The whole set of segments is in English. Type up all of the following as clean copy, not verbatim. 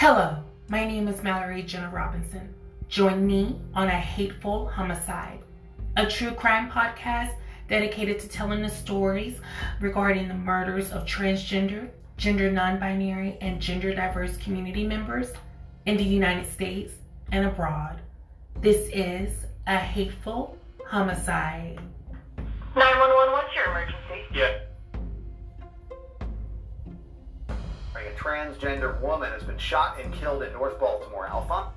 Hello, my name is Mallory Jenna Robinson. Join me on A Hateful Homicide, a true crime podcast dedicated to telling the stories regarding the murders of transgender, gender non-binary, and gender diverse community members in the United States and abroad. This is A Hateful Homicide. 911, what's your emergency? Yeah. A transgender woman has been shot and killed in North Baltimore. Alpha?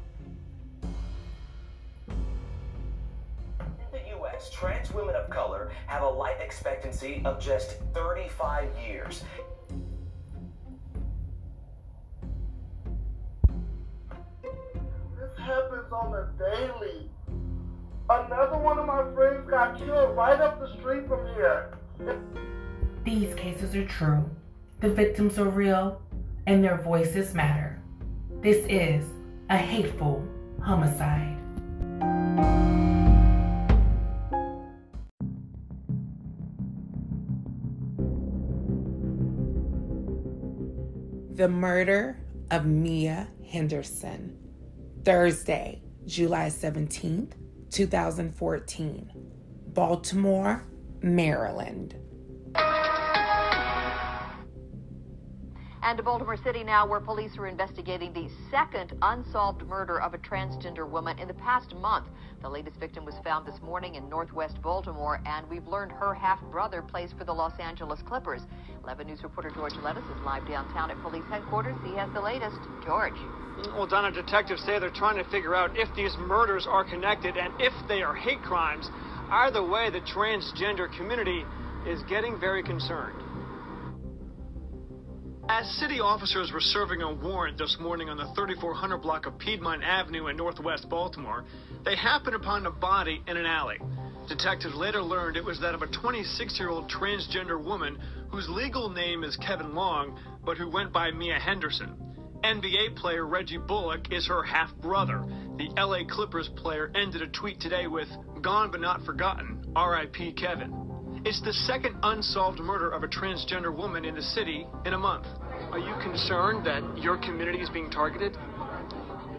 In the U.S., trans women of color have a life expectancy of just 35 years. This happens on a daily. Another one of my friends got killed right up the street from here. These cases are true. The victims are real, and their voices matter. This is A Hateful Homicide. The murder of Mia Henderson. Thursday, July 17th, 2014. Baltimore, Maryland. And to Baltimore City now, where police are investigating the second unsolved murder of a transgender woman in the past month. The latest victim was found this morning in northwest Baltimore, and we've learned her half-brother plays for the Los Angeles Clippers. 11 News reporter George Lettis is live downtown at police headquarters. He has the latest. George. Well, Donna, detectives say they're trying to figure out if these murders are connected and if they are hate crimes. Either way, the transgender community is getting very concerned. As city officers were serving a warrant this morning on the 3400 block of Piedmont Avenue in northwest Baltimore, they happened upon a body in an alley. Detectives later learned it was that of a 26-year-old transgender woman whose legal name is Kevin Long, but who went by Mia Henderson. NBA player Reggie Bullock is her half-brother. The LA Clippers player ended a tweet today with, "Gone but not forgotten, R.I.P. Kevin." It's the second unsolved murder of a transgender woman in the city in a month. Are you concerned that your community is being targeted?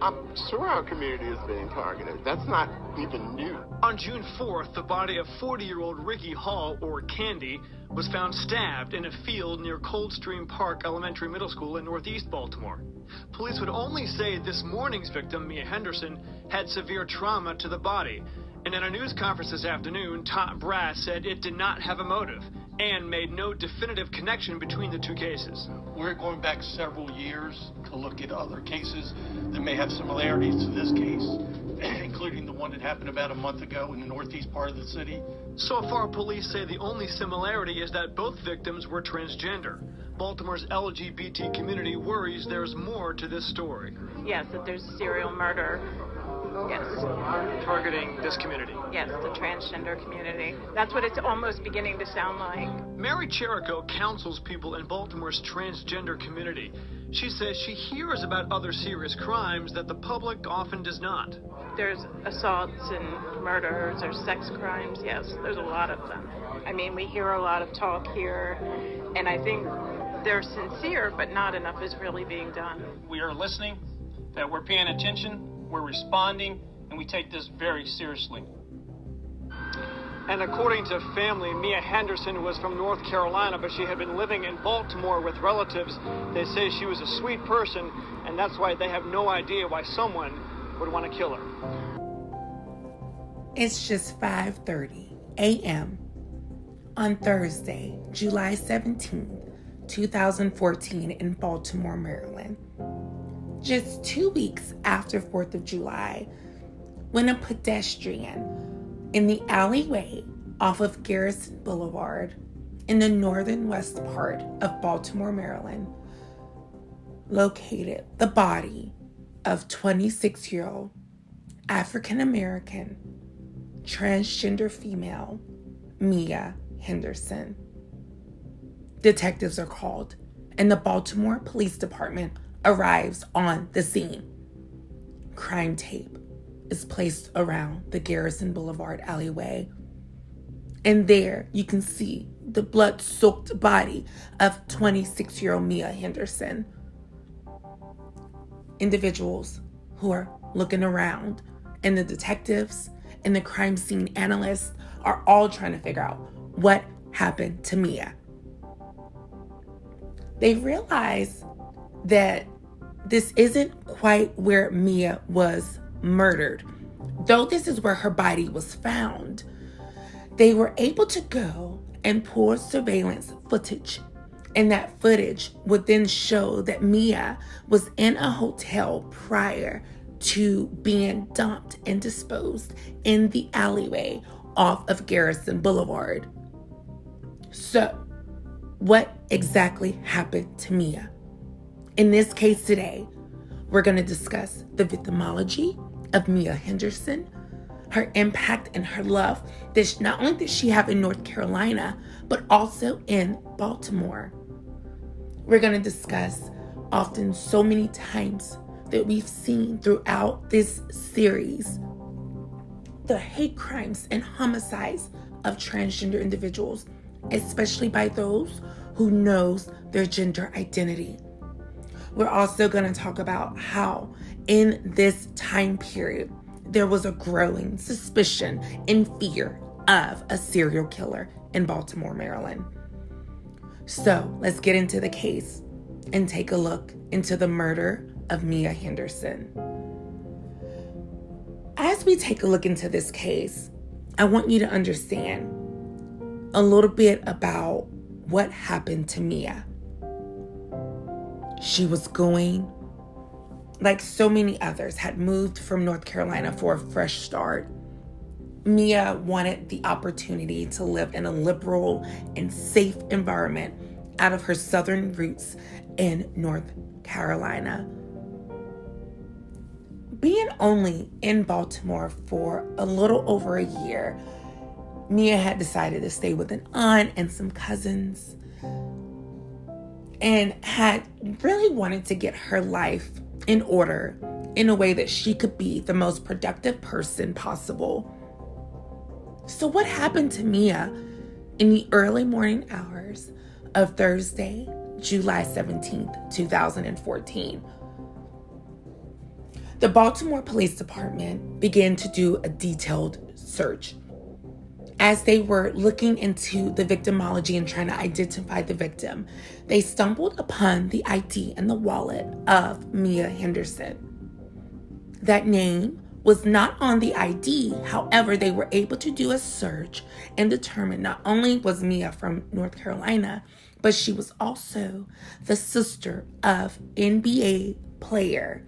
I'm sure our community is being targeted. That's not even new. On June 4th, the body of 40-year-old Ricky Hall, or Candy, was found stabbed in a field near Coldstream Park Elementary Middle School in northeast Baltimore. Police would only say this morning's victim, Mia Henderson, had severe trauma to the body. And in a news conference this afternoon, top brass said it did not have a motive and made no definitive connection between the two cases. We're going back several years to look at other cases that may have similarities to this case, including the one that happened about a month ago in the northeast part of the city. So far, police say the only similarity is that both victims were transgender. Baltimore's LGBT community worries there's more to this story. Yes, that there's serial murder. Yes. Targeting this community. Yes, the transgender community. That's what it's almost beginning to sound like. Mary Cherico counsels people in Baltimore's transgender community. She says she hears about other serious crimes that the public often does not. There's assaults and murders, there's sex crimes, yes, there's a lot of them. I mean, we hear a lot of talk here, and I think they're sincere, but not enough is really being done. We are listening, that we're paying attention, we're responding, and we take this very seriously. And according to family, Mia Henderson was from North Carolina, but she had been living in Baltimore with relatives. They say she was a sweet person, and that's why they have no idea why someone would want to kill her. It's just 5:30 a.m. on Thursday, July 17th, 2014 in Baltimore, Maryland. Just 2 weeks after 4th of July, when a pedestrian in the alleyway off of Garrison Boulevard in the northern west part of Baltimore, Maryland, located the body of 26-year-old African-American transgender female Mia Henderson. Detectives are called, and the Baltimore Police Department arrives on the scene. Crime tape is placed around the Garrison Boulevard alleyway, and there you can see the blood-soaked body of 26-year-old Mia Henderson. individuals who are looking around, and the detectives and the crime scene analysts are all trying to figure out what happened to Mia. They realize that this isn't quite where Mia was murdered. Though this is where her body was found, they were able to go and pull surveillance footage. And that footage would then show that Mia was in a hotel prior to being dumped and disposed in the alleyway off of Garrison Boulevard. So, what exactly happened to Mia? In this case today, we're going to discuss the victimology of Mia Henderson, her impact and her love that not only did she have in North Carolina, but also in Baltimore. We're going to discuss often so many times that we've seen throughout this series the hate crimes and homicides of transgender individuals, especially by those who knows their gender identity. We're also going to talk about how in this time period, there was a growing suspicion and fear of a serial killer in Baltimore, Maryland. So let's get into the case and take a look into the murder of Mia Henderson. As we take a look into this case, I want you to understand a little bit about what happened to Mia. She was going, like so many others, had moved from North Carolina for a fresh start. Mia wanted the opportunity to live in a liberal and safe environment out of her southern roots in North Carolina. Being only in Baltimore for a little over a year, Mia had decided to stay with an aunt and some cousins and had really wanted to get her life in order in a way that she could be the most productive person possible. So what happened to Mia in the early morning hours of Thursday, July 17th, 2014? The Baltimore Police Department began to do a detailed search. As they were looking into the victimology and trying to identify the victim, they stumbled upon the ID and the wallet of Mia Henderson. That name was not on the ID. However, they were able to do a search and determine not only was Mia from North Carolina, but she was also the sister of NBA player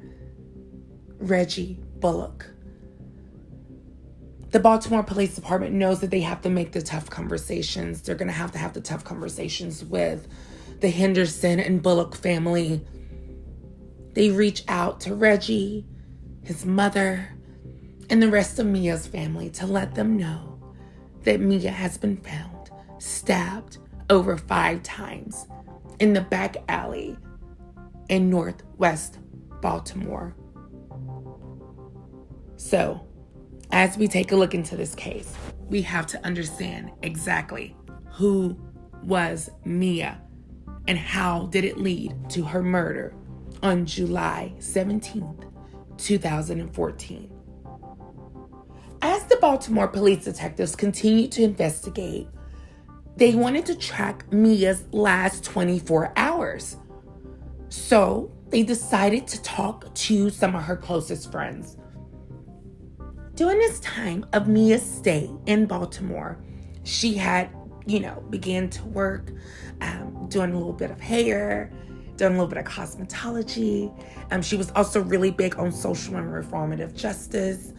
Reggie Bullock. The Baltimore Police Department knows that they have to make the tough conversations. They're going to have the tough conversations with the Henderson and Bullock family. They reach out to Reggie, his mother, and the rest of Mia's family to let them know that Mia has been found stabbed over 5 times in the back alley in Northwest Baltimore. So, as we take a look into this case, we have to understand exactly who was Mia and how did it lead to her murder on July 17th, 2014. As the Baltimore police detectives continued to investigate, they wanted to track Mia's last 24 hours. So they decided to talk to some of her closest friends. During this time of Mia's stay in Baltimore, she had, began to work, doing a little bit of hair, doing a little bit of cosmetology. She was also really big on social and reformative justice.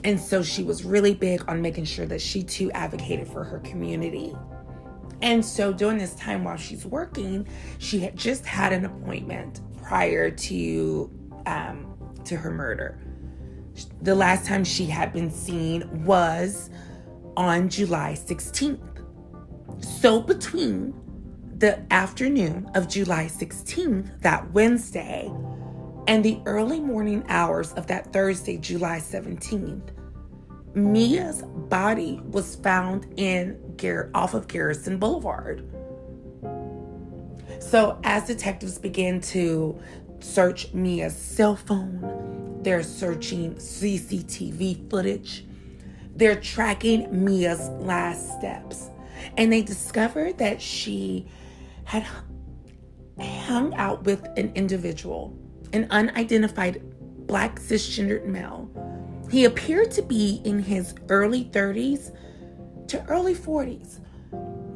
And so she was really big on making sure that she too advocated for her community. And so during this time while she's working, she had just had an appointment prior to her murder. The last time she had been seen was on July 16th. So between the afternoon of July 16th, that Wednesday, and the early morning hours of that Thursday, July 17th, Mia's body was found off of Garrison Boulevard. So as detectives began to search Mia's cell phone. They're searching CCTV footage. They're tracking Mia's last steps. And they discovered that she had hung out with an individual, an unidentified Black cisgendered male. He appeared to be in his early 30s to early 40s.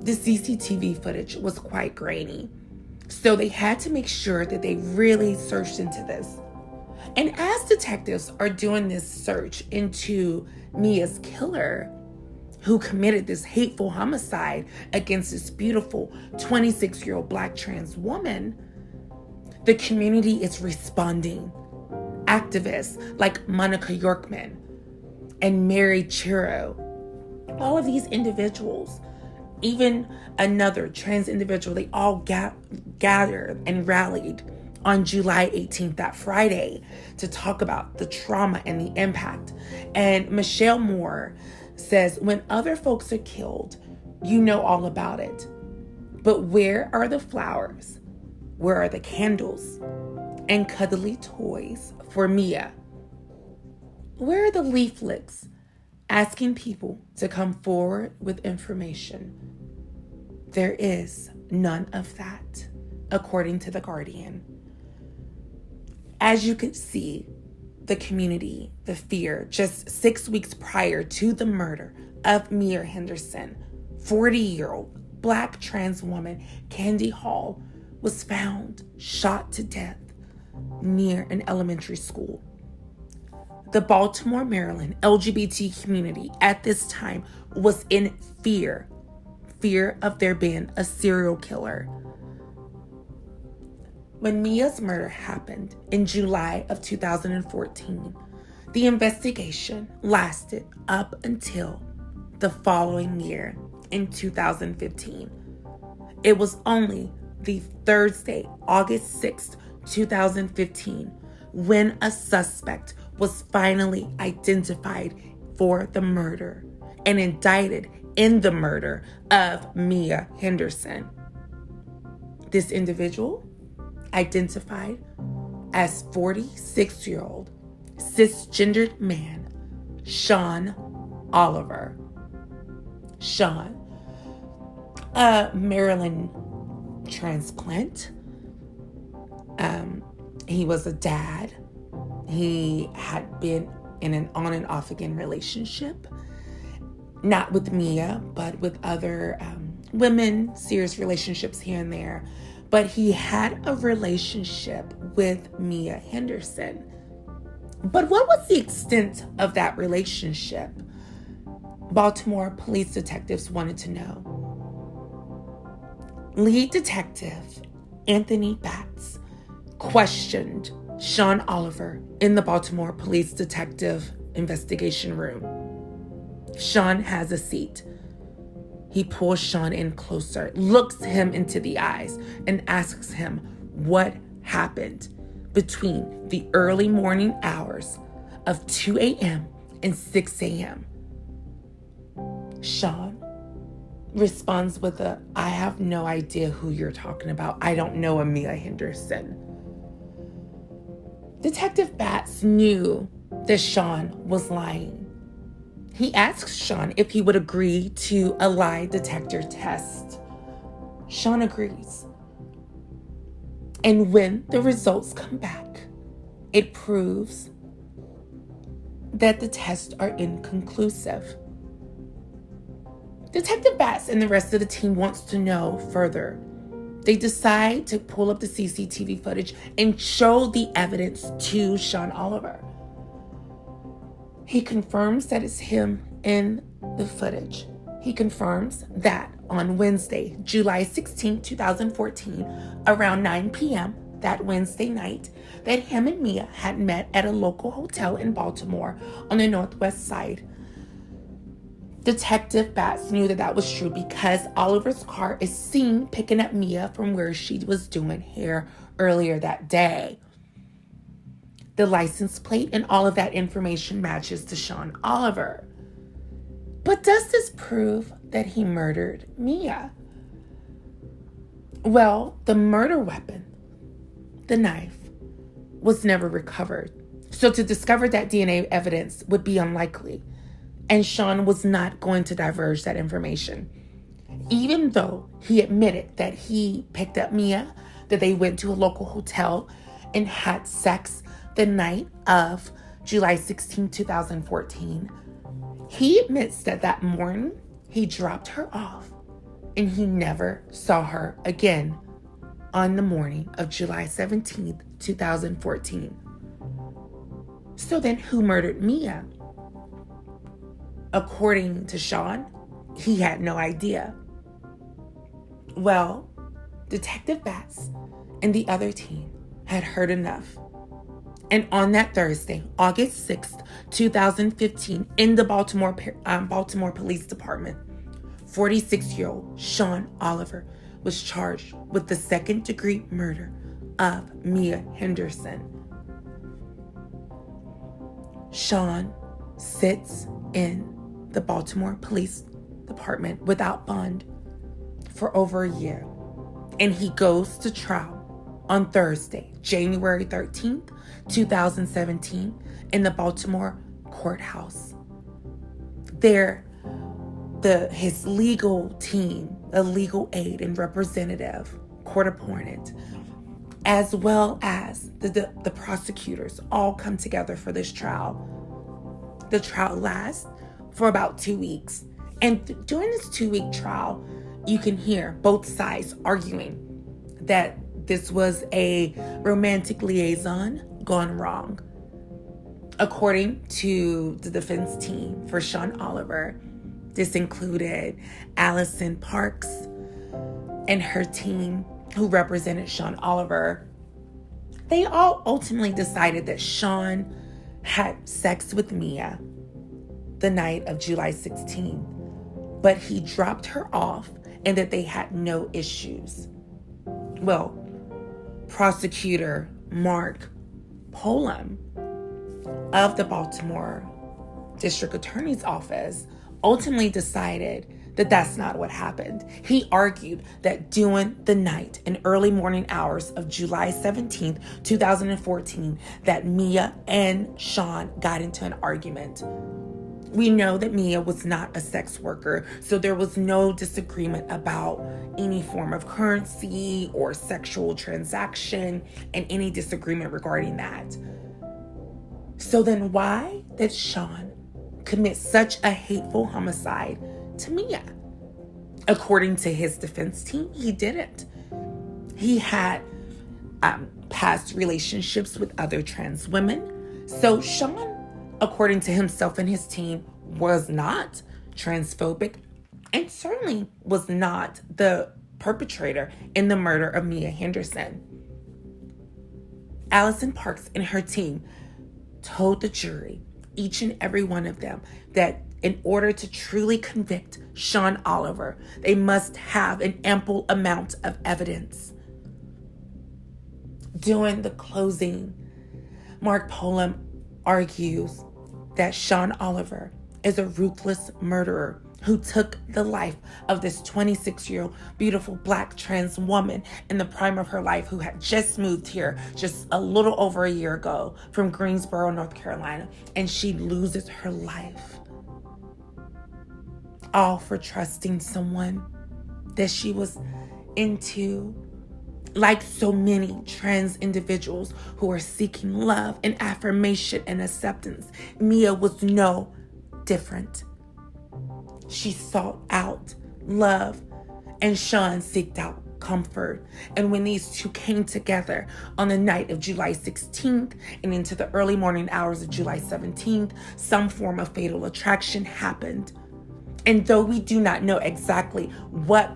The CCTV footage was quite grainy, so they had to make sure that they really searched into this. And as detectives are doing this search into Mia's killer, who committed this hateful homicide against this beautiful 26-year-old Black trans woman, the community is responding. Activists like Monica Yorkman and Mary Chiro, all of these individuals, even another trans individual, they all gathered and rallied on July 18th, that Friday, to talk about the trauma and the impact. And Michelle Moore says, when other folks are killed, you know all about it. But where are the flowers? Where are the candles and cuddly toys for Mia? Where are the leaflets asking people to come forward with information? There is none of that, according to The Guardian. As you can see, the community, the fear, just 6 weeks prior to the murder of Mia Henderson, 40-year-old Black trans woman Candy Hall was found shot to death near an elementary school. The Baltimore, Maryland LGBT community at this time was in fear of there being a serial killer. When Mia's murder happened in July of 2014, the investigation lasted up until the following year in 2015. It was only the Thursday, August 6th, 2015, when a suspect was finally identified for the murder and indicted in the murder of Mia Henderson. This individual, identified as 46-year-old cisgendered man Sean Oliver. Sean, a Maryland transplant. He was a dad. He had been in an on and off again relationship, not with Mia, but with other women, serious relationships here and there. But he had a relationship with Mia Henderson. But what was the extent of that relationship? Baltimore police detectives wanted to know. Lead detective Anthony Batts questioned Sean Oliver in the Baltimore police detective investigation room. Sean has a seat. He pulls Sean in closer, looks him into the eyes, and asks him what happened between the early morning hours of 2 a.m. and 6 a.m. Sean responds with I have no idea who you're talking about. I don't know a Mia Henderson. Detective Batts knew that Sean was lying. He asks Sean if he would agree to a lie detector test. Sean agrees. And when the results come back, it proves that the tests are inconclusive. Detective Batts and the rest of the team wants to know further. They decide to pull up the CCTV footage and show the evidence to Sean Oliver. He confirms that it's him in the footage. He confirms that on Wednesday, July 16, 2014, around 9 p.m. that Wednesday night, that him and Mia had met at a local hotel in Baltimore on the northwest side. Detective Batts knew that that was true because Oliver's car is seen picking up Mia from where she was doing hair earlier that day. The license plate and all of that information matches to Sean Oliver. But does this prove that he murdered Mia? Well, the murder weapon, the knife, was never recovered. So to discover that DNA evidence would be unlikely. And Sean was not going to divulge that information. Even though he admitted that he picked up Mia, that they went to a local hotel and had sex the night of July 16, 2014, he admits that that morning he dropped her off and he never saw her again on the morning of July 17, 2014. So then who murdered Mia? According to Sean, he had no idea. Well, Detective Batts and the other team had heard enough. And on that Thursday, August 6th, 2015, in the Baltimore Police Department, 46-year-old Sean Oliver was charged with the second-degree murder of Mia Henderson. Sean sits in the Baltimore Police Department without bond for over a year, and he goes to trial on Thursday, January 13th, 2017, in the Baltimore courthouse. There, his legal team, a legal aid and representative, court-appointed, as well as the prosecutors, all come together for this trial. The trial lasts for about 2 weeks. And during this 2-week trial, you can hear both sides arguing that this was a romantic liaison gone wrong. According to the defense team for Sean Oliver, this included Allison Parks and her team who represented Sean Oliver. They all ultimately decided that Sean had sex with Mia the night of July 16, but he dropped her off and that they had no issues. Well, prosecutor Mark Polam of the Baltimore District Attorney's Office ultimately decided that that's not what happened. He argued that during the night and early morning hours of July 17th, 2014, that Mia and Sean got into an argument. We know that Mia was not a sex worker, so there was no disagreement about any form of currency or sexual transaction and any disagreement regarding that. So then why did Sean commit such a hateful homicide to Mia? According to his defense team, he didn't. He had past relationships with other trans women. So Sean, according to himself and his team, was not transphobic and certainly was not the perpetrator in the murder of Mia Henderson. Allison Parks and her team told the jury, each and every one of them, that in order to truly convict Sean Oliver, they must have an ample amount of evidence. During the closing, Mark Polam argues that Sean Oliver is a ruthless murderer who took the life of this 26-year-old beautiful black trans woman in the prime of her life who had just moved here just a little over a year ago from Greensboro, North Carolina, and she loses her life. All for trusting someone that she was into. Like so many trans individuals who are seeking love and affirmation and acceptance, Mia was no different. She sought out love, and Sean sought out comfort. And when these two came together on the night of July 16th and into the early morning hours of July 17th, some form of fatal attraction happened. And though we do not know exactly what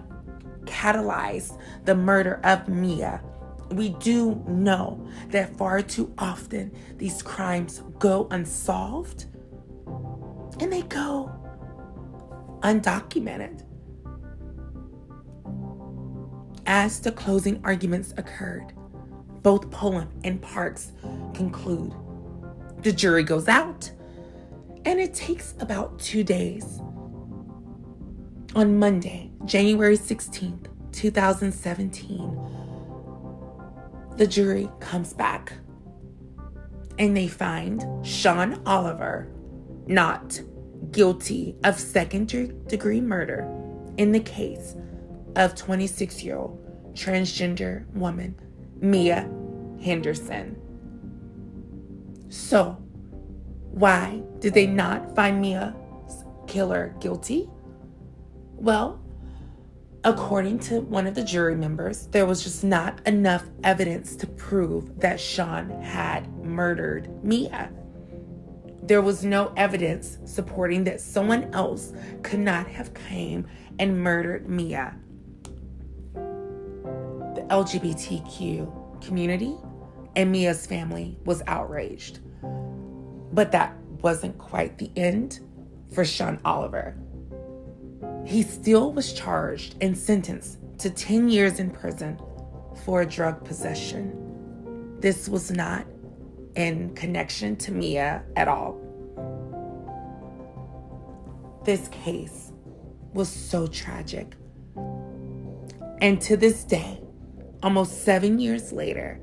catalyzed the murder of Mia, we do know that far too often these crimes go unsolved and they go undocumented. As the closing arguments occurred, both Polam and Parks conclude. The jury goes out, and it takes about 2 days. On Monday, January 16th, 2017, the jury comes back and they find Sean Oliver not guilty of second-degree murder in the case of 26-year-old transgender woman Mia Henderson. So, why did they not find Mia's killer guilty? Well, according to one of the jury members, there was just not enough evidence to prove that Sean had murdered Mia. There was no evidence supporting that someone else could not have came and murdered Mia. The LGBTQ community and Mia's family was outraged. But that wasn't quite the end for Sean Oliver. He still was charged and sentenced to 10 years in prison for drug possession. This was not in connection to Mia at all. This case was so tragic. And to this day, almost 7 years later,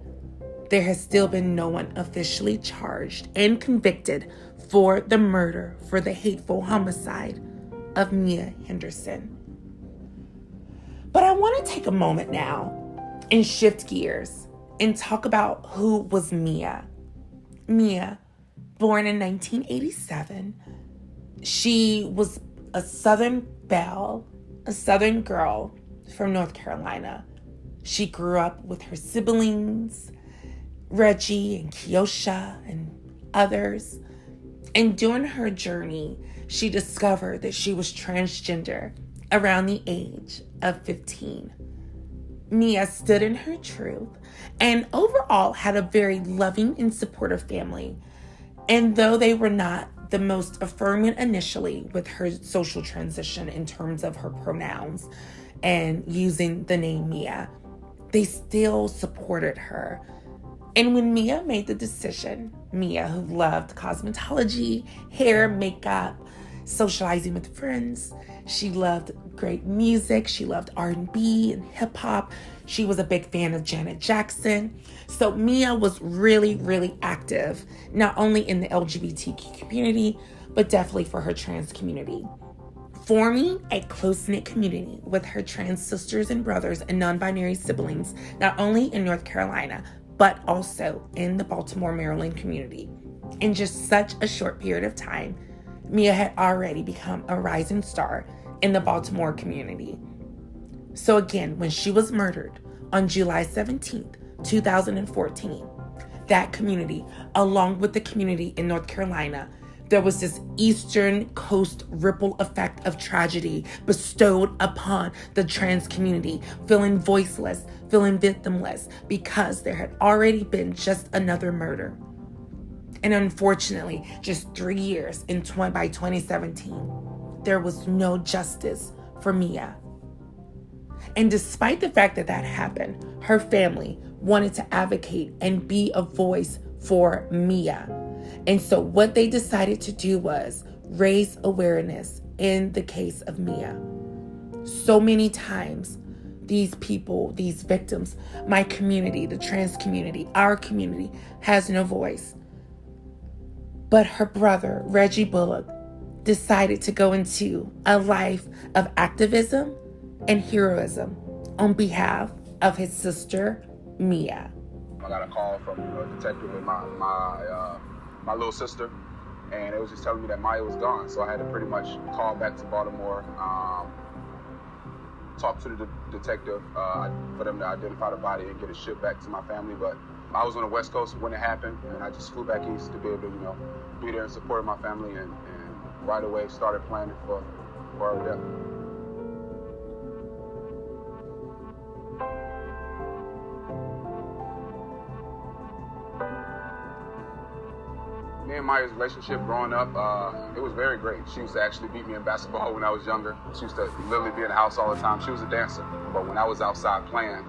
there has still been no one officially charged and convicted for the murder, for the hateful homicide of Mia Henderson. But I want to take a moment now and shift gears and talk about who was Mia. Mia, born in 1987, she was a Southern belle, a Southern girl from North Carolina. She grew up with her siblings, Reggie and Kiosha and others. And during her journey, she discovered that she was transgender around the age of 15. Mia stood in her truth and overall had a very loving and supportive family. And though they were not the most affirming initially with her social transition in terms of her pronouns and using the name Mia, they still supported her. And when Mia made the decision, Mia, who loved cosmetology, hair, makeup, socializing with friends, she loved great music, she loved R&B and hip hop. She was a big fan of Janet Jackson. So Mia was really, really active, not only in the LGBTQ community, but definitely for her trans community. Forming a close-knit community with her trans sisters and brothers and non-binary siblings, not only in North Carolina, but also in the Baltimore, Maryland community. In just such a short period of time, Mia had already become a rising star in the Baltimore community. So again, when she was murdered on July 17th, 2014, that community, along with the community in North Carolina, there was this Eastern Coast ripple effect of tragedy bestowed upon the trans community, feeling voiceless, feeling victimless, because there had already been just another murder. And unfortunately, just 3 years by 2017, there was no justice for Mia. And despite the fact that that happened, her family wanted to advocate and be a voice for Mia. And so what they decided to do was raise awareness in the case of Mia. So many times, these people, these victims, my community, the trans community, our community, has no voice. But her brother, Reggie Bullock, decided to go into a life of activism and heroism on behalf of his sister, Mia. I got a call from a detective with my little sister, and it was just telling me that Maya was gone. So I had to pretty much call back to Baltimore, talk to the detective for them to identify the body and get it shipped back to my family. But I was on the West Coast when it happened, and I just flew back east to be able to, be there in support of my family, and right away started planning for her death. Me and Maya's relationship growing up, it was very great. She used to actually beat me in basketball when I was younger. She used to literally be in the house all the time. She was a dancer, but when I was outside playing,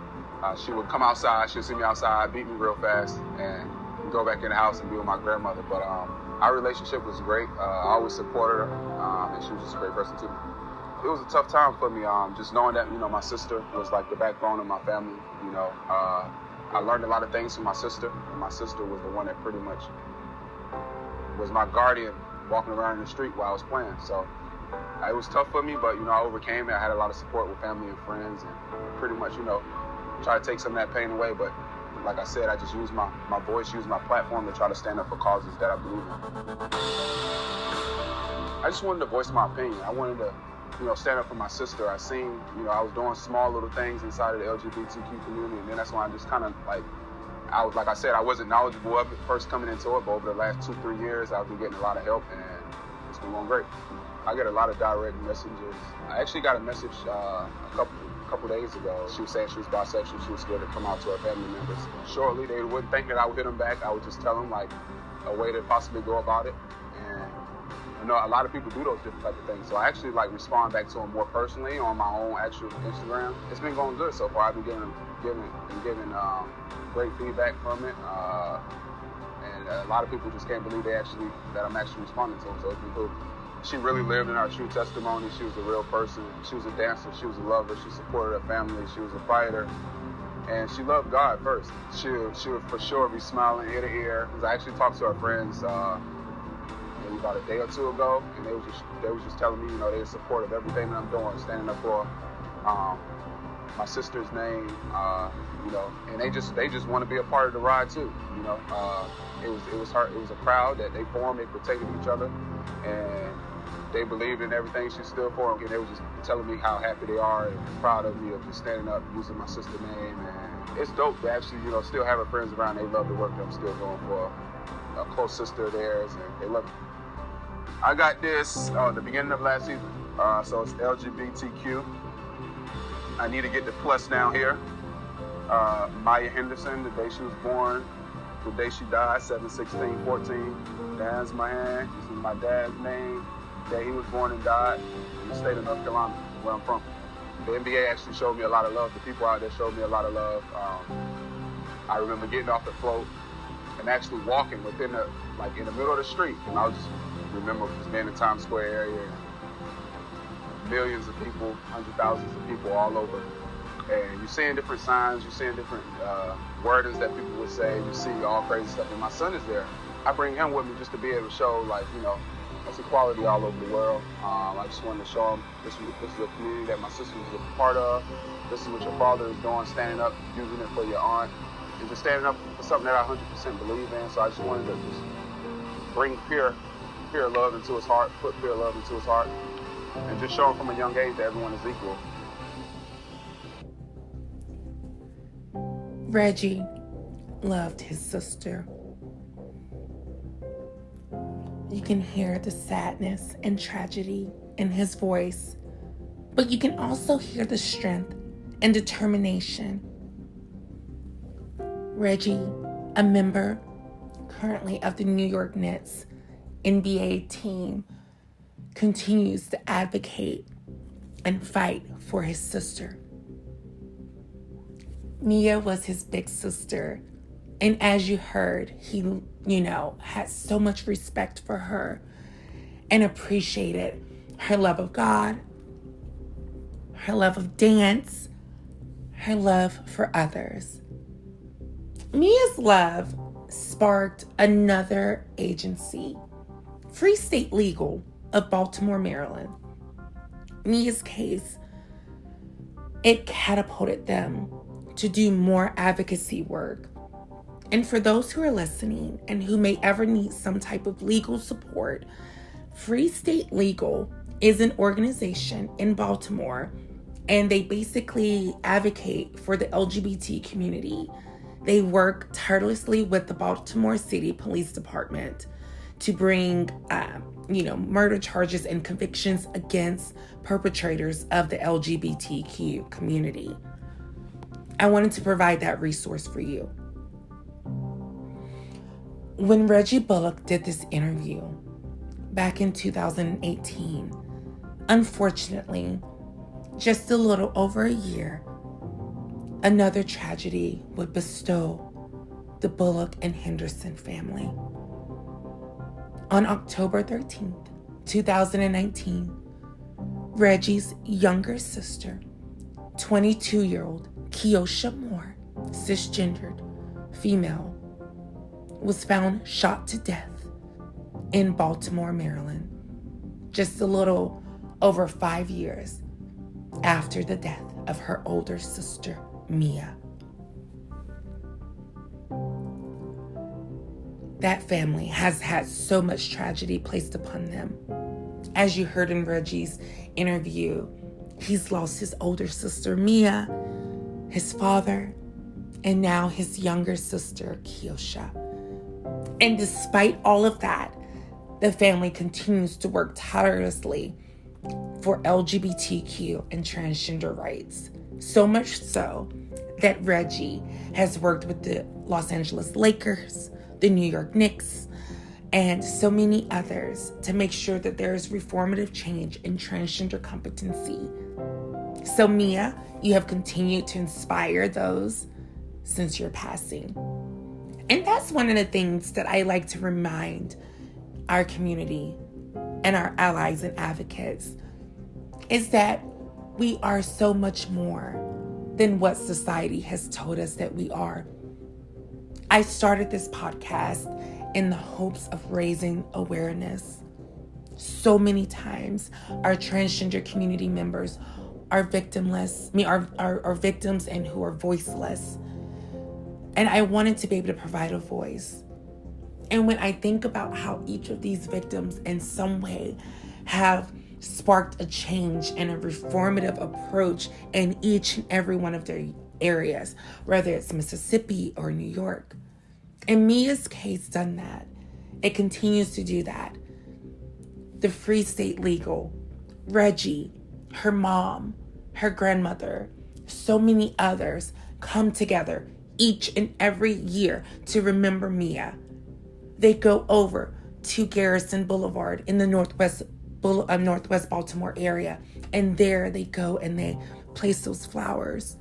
she would come outside, she'd see me outside, beat me real fast, and go back in the house and be with my grandmother. But our relationship was great. I always supported her, and she was just a great person too. It was a tough time for me, just knowing that, my sister was like the backbone of my family. I learned a lot of things from my sister, and my sister was the one that pretty much was my guardian walking around in the street while I was playing. So it was tough for me, but, I overcame it. I had a lot of support with family and friends, and pretty much, try to take some of that pain away. But like I said, I just use my voice, use my platform to try to stand up for causes that I believe in. I just wanted to voice my opinion. I wanted to, stand up for my sister. I seen, I was doing small little things inside of the LGBTQ community, and then that's when I just kind of like I said, I wasn't knowledgeable of it first coming into it, but over the last 2-3 years, I've been getting a lot of help, and it's been going great. I get a lot of direct messages. I actually got a message a couple days ago. She was saying she was bisexual. She was scared to come out to her family members. Shortly, they wouldn't think that I would hit them back. I would just tell them a way to possibly go about it. And a lot of people do those different type of things. So I actually respond back to them more personally on my own actual Instagram. It's been going good so far. I've been getting great feedback from it. And a lot of people just can't believe that I'm actually responding to them. So it's been cool. She really lived in our true testimony. She was a real person. She was a dancer. She was a lover. She supported her family. She was a fighter. And she loved God first. She would for sure be smiling ear to ear. Because I actually talked to her friends maybe about a day or two ago, and they was just telling me, they were supportive of everything that I'm doing, standing up for my sister's name, and they just want to be a part of the ride too. It was a crowd that they formed. They protected each other, and they believed in everything she stood for. And they were just telling me how happy they are and proud of me of just standing up, using my sister's name. And it's dope to actually, still have her friends around. They love the work that I'm still doing for a close sister of theirs, and they love it. I got this the beginning of last season, so it's LGBTQ. I need to get the plus down here. Maya Henderson, the day she was born, the day she died, 7/16/14. That's my hand. This is my dad's name. The day he was born and died in the state of North Carolina, where I'm from. The NBA actually showed me a lot of love. The people out there showed me a lot of love. I remember getting off the float and actually walking within in the middle of the street, and I just remember just being in Times Square area, and millions of people, hundreds of thousands of people all over. And you're seeing different signs, you're seeing different wordings that people would say, you see all crazy stuff. And my son is there. I bring him with me just to be able to show, that's equality all over the world. I just wanted to show him this is a community that my sister is a part of. This is what your father is doing, standing up, using it for your aunt, and just standing up for something that I 100% believe in. So I just wanted to just bring pure love into his heart, put pure love into his heart, and just show him from a young age that everyone is equal. Reggie loved his sister. You can hear the sadness and tragedy in his voice, but you can also hear the strength and determination. Reggie, a member currently of the New York Knicks NBA team, continues to advocate and fight for his sister. Mia was his big sister, and as you heard, he, had so much respect for her and appreciated her love of God, her love of dance, her love for others. Mia's love sparked another agency, Free State Legal of Baltimore, Maryland. Mia's case, it catapulted them to do more advocacy work. And for those who are listening and who may ever need some type of legal support, Free State Legal is an organization in Baltimore, and they basically advocate for the LGBT community. They work tirelessly with the Baltimore City Police Department to bring, murder charges and convictions against perpetrators of the LGBTQ community. I wanted to provide that resource for you. When Reggie Bullock did this interview back in 2018, unfortunately, just a little over a year, another tragedy would bestow the Bullock and Henderson family. On October 13th, 2019, Reggie's younger sister, 22-year-old Kiosha Moore, cisgendered female, was found shot to death in Baltimore, Maryland, just a little over 5 years after the death of her older sister, Mia. That family has had so much tragedy placed upon them. As you heard in Reggie's interview, he's lost his older sister, Mia, his father, and now his younger sister, Kiosha. And despite all of that, the family continues to work tirelessly for LGBTQ and transgender rights. So much so that Reggie has worked with the Los Angeles Lakers, the New York Knicks, and so many others to make sure that there is reformative change in transgender competency. So Mia, you have continued to inspire those since your passing. And that's one of the things that I like to remind our community and our allies and advocates, is that we are so much more than what society has told us that we are. I started this podcast in the hopes of raising awareness. So many times our transgender community members are victimless, are victims and who are voiceless. And I wanted to be able to provide a voice. And when I think about how each of these victims in some way have sparked a change and a reformative approach in each and every one of their areas, whether it's Mississippi or New York. In Mia's case, done that. It continues to do that. The Free State Legal, Reggie, her mom, her grandmother, so many others come together each and every year to remember Mia. They go over to Garrison Boulevard in the Northwest Baltimore area, and there they go and they place those flowers.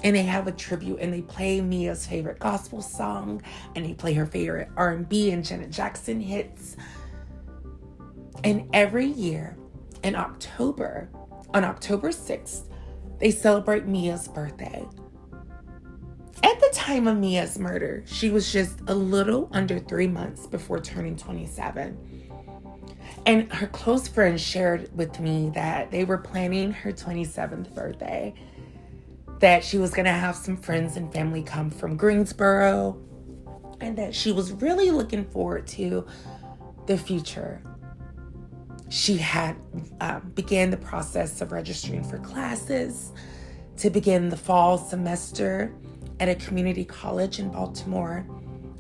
And they have a tribute, and they play Mia's favorite gospel song, and they play her favorite R&B and Janet Jackson hits. And every year in October, on October 6th, they celebrate Mia's birthday. At the time of Mia's murder, she was just a little under 3 months before turning 27. And her close friends shared with me that they were planning her 27th birthday, that she was going to have some friends and family come from Greensboro, and that she was really looking forward to the future. She had began the process of registering for classes to begin the fall semester at a community college in Baltimore.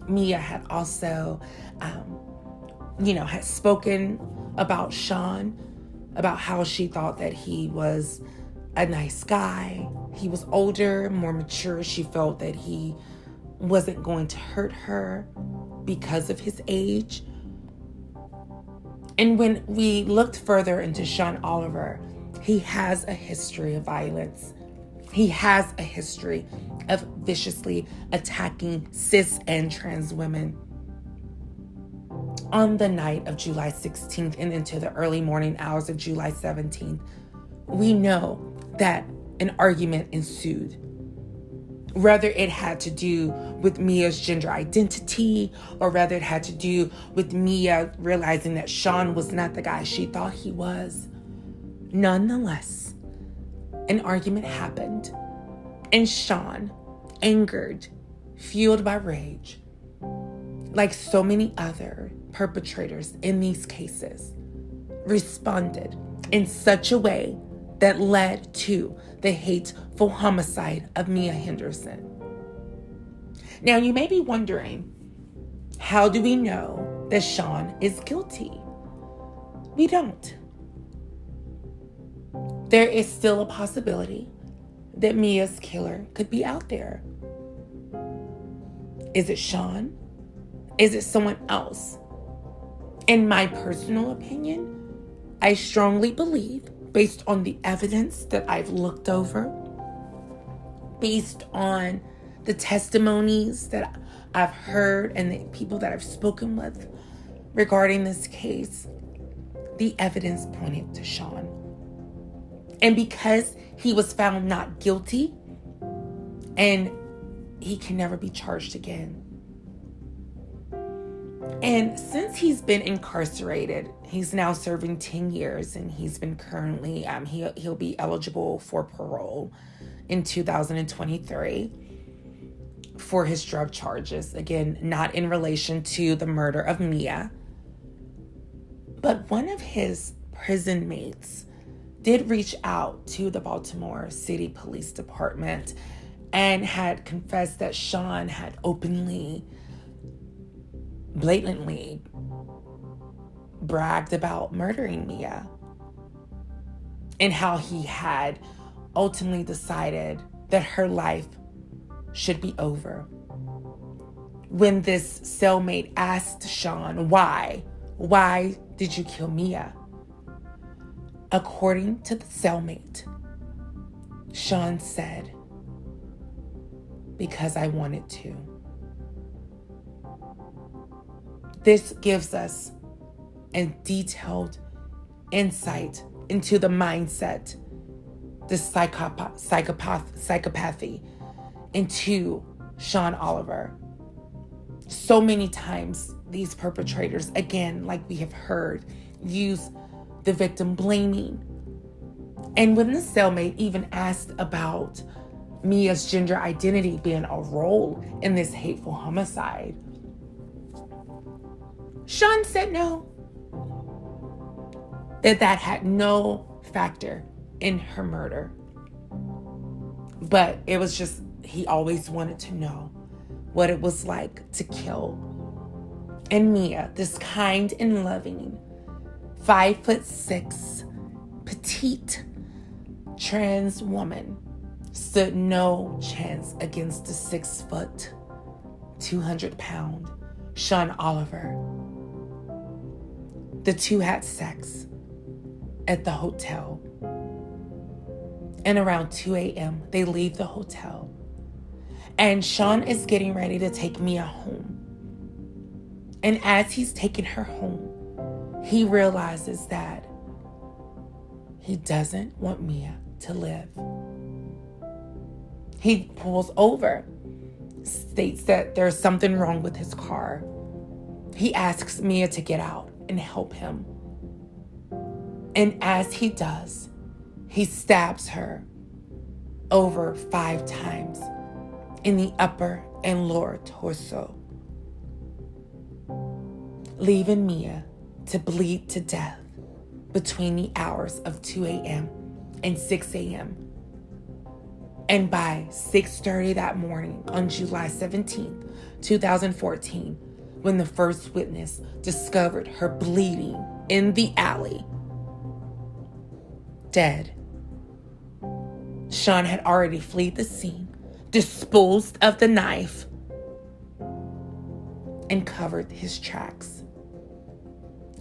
Mia had also, had spoken about Sean, about how she thought that he was a nice guy. He was older, more mature. She felt that he wasn't going to hurt her because of his age. And when we looked further into Sean Oliver, he has a history of violence. He has a history of viciously attacking cis and trans women. On the night of July 16th and into the early morning hours of July 17th, we know that an argument ensued. Whether it had to do with Mia's gender identity, or whether it had to do with Mia realizing that Sean was not the guy she thought he was. Nonetheless, an argument happened, and Sean, angered, fueled by rage, like so many other perpetrators in these cases, responded in such a way that led to the hateful homicide of Mia Henderson. Now, you may be wondering, how do we know that Sean is guilty? We don't. There is still a possibility that Mia's killer could be out there. Is it Sean? Is it someone else? In my personal opinion, I strongly believe, based on the evidence that I've looked over, based on the testimonies that I've heard and the people that I've spoken with regarding this case, the evidence pointed to Sean. And because he was found not guilty, and he can never be charged again. And since he's been incarcerated, he's now serving 10 years, and he's been currently, he'll be eligible for parole in 2023 for his drug charges. Again, not in relation to the murder of Mia. But one of his prison mates did reach out to the Baltimore City Police Department and had confessed that Sean had openly, blatantly bragged about murdering Mia, and how he had ultimately decided that her life should be over. When this cellmate asked Sean, why did you kill Mia? According to the cellmate, Sean said, because I wanted to. This gives us a detailed insight into the mindset, the psychopathy into Sean Oliver. So many times these perpetrators, again, like we have heard, use the victim blaming. And when the cellmate even asked about Mia's gender identity being a role in this hateful homicide, Sean said no. That had no factor in her murder. But it was just, he always wanted to know what it was like to kill. And Mia, this kind and loving 5'6", petite, trans woman, stood no chance against the 6 foot, 200-pound Sean Oliver. The two had sex at the hotel. And around 2 a.m., they leave the hotel. And Sean is getting ready to take Mia home. And as he's taking her home, he realizes that he doesn't want Mia to live. He pulls over, states that there's something wrong with his car. He asks Mia to get out and help him. And as he does, he stabs her over 5 times in the upper and lower torso, leaving Mia to bleed to death between the hours of 2 a.m. and 6 a.m. And by 6:30 that morning on July 17th, 2014, when the first witness discovered her bleeding in the alley, dead, Sean had already fled the scene, disposed of the knife, and covered his tracks.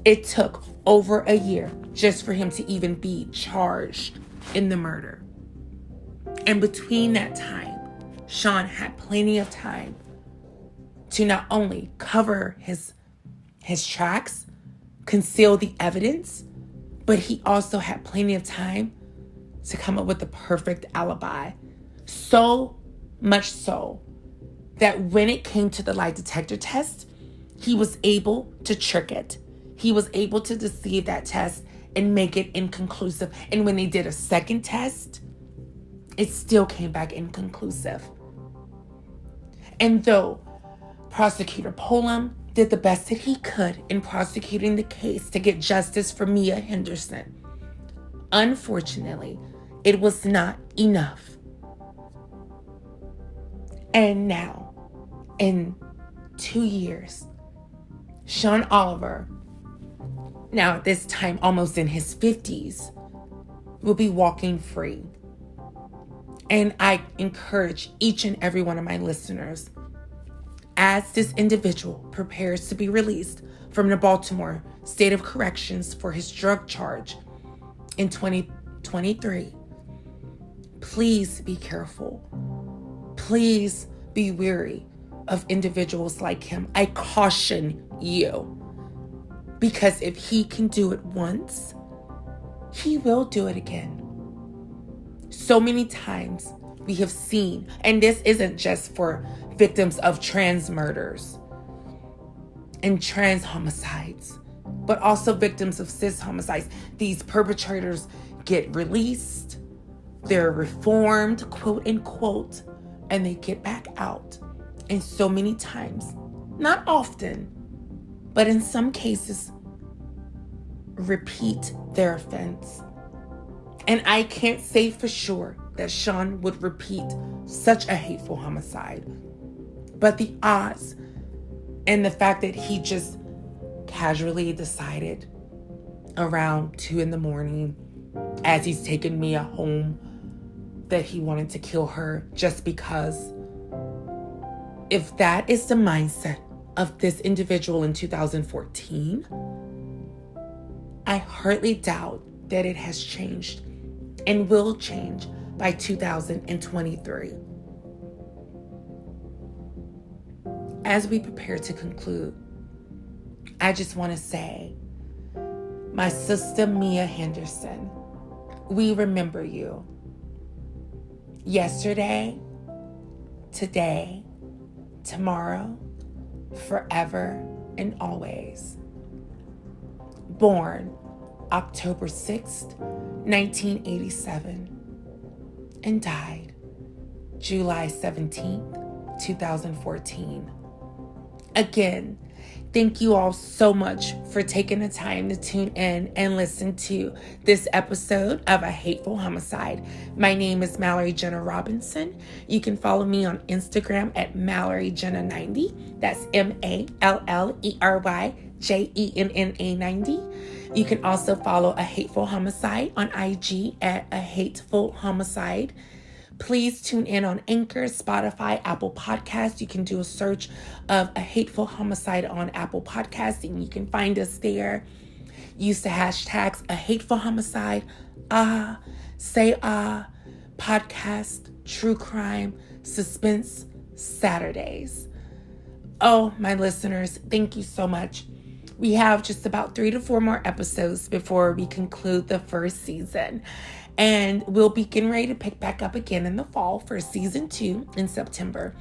It took over a year just for him to even be charged in the murder. And between that time, Sean had plenty of time to not only cover his tracks, conceal the evidence, but he also had plenty of time to come up with the perfect alibi. So much so that when it came to the lie detector test, he was able to trick it. He was able to deceive that test and make it inconclusive. And when they did a second test, it still came back inconclusive. And though Prosecutor Pullum did the best that he could in prosecuting the case to get justice for Mia Henderson, unfortunately, it was not enough. And now, in 2 years, Sean Oliver, now at this time almost in his 50s, will be walking free. And I encourage each and every one of my listeners, as this individual prepares to be released from the Baltimore State of Corrections for his drug charge in 2023, please be careful. Please be wary of individuals like him. I caution you, because if he can do it once, he will do it again. So many times we have seen, and this isn't just for victims of trans murders. and trans homicides, but also victims of cis homicides. These perpetrators get released, they're reformed, quote unquote, and they get back out. And so many times, not often, but in some cases, repeat their offense. And I can't say for sure that Sean would repeat such a hateful homicide, but the odds and the fact that he just casually decided around 2 a.m, as he's taken Mia home, that he wanted to kill her just because, if that is the mindset of this individual in 2014, I hardly doubt that it has changed and will change by 2023. As we prepare to conclude, I just want to say, my sister Mia Henderson, we remember you. Yesterday, today, tomorrow, forever and always. Born October 6th, 1987, and died July 17th, 2014. Again, thank you all so much for taking the time to tune in and listen to this episode of A Hateful Homicide. My name is Mallory Jenna Robinson. You can follow me on Instagram at MalloryJenna90. That's MalleryJenna90. You can also follow A Hateful Homicide on IG at A Hateful Homicide. Please tune in on Anchor, Spotify, Apple Podcasts. You can do a search of A Hateful Homicide on Apple Podcasts, and you can find us there. Use the hashtags A Hateful Homicide, podcast, true crime, suspense, Saturdays. Oh, my listeners, thank you so much. We have just about 3 to 4 more episodes before we conclude the first season. And we'll be getting ready to pick back up again in the fall for season 2 in September.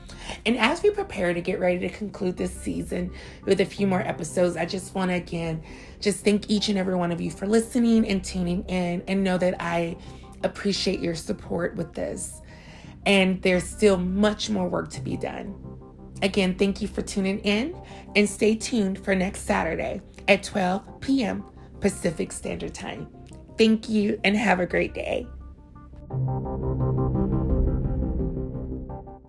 And as we prepare to get ready to conclude this season with a few more episodes, I just want to again just thank each and every one of you for listening and tuning in, and know that I appreciate your support with this. And there's still much more work to be done. Again, thank you for tuning in, and stay tuned for next Saturday at 12 p.m. Pacific Standard Time. Thank you and have a great day.